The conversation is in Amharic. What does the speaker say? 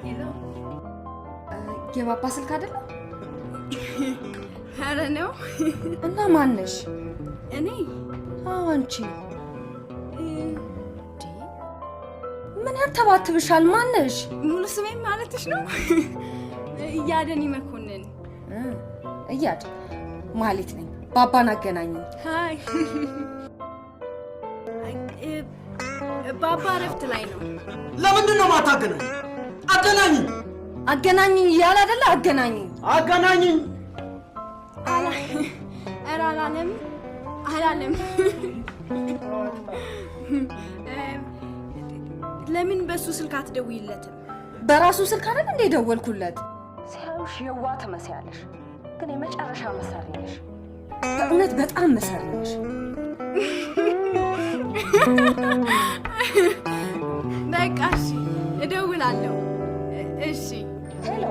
ሄሎ የባባ ስልክ አይደለም? ኧረ ነው። እና ማነሽ? እኔ? አዎ አንቺ። ምን ያተባትብሻል? ማነሽ? ሙሉ ስሜን ማለትሽ ነው? እያደኒ መኮንን። እያድ ማለት ነኝ። ባባን አገናኝ። ሃይ ባባ እረፍት ላይ ነው። ለምንድን ነው ማታገናኝ? አገናኝ አገናኝ እያለ አይደለ? አገናኝ ኧረ አላለም። ለምን በሱ ስልክ አትደውይለትም? በራሱ ስልክ አይደል እንደ ደወልኩለት። ሲያዩሽ የዋ ትመስያለሽ፣ ግን የመጨረሻ መሳሪ ነሽ። በእውነት በጣም መሳሪ ነሽ። በቃ እሺ፣ እደውላለሁ። እሺ። ሄሎ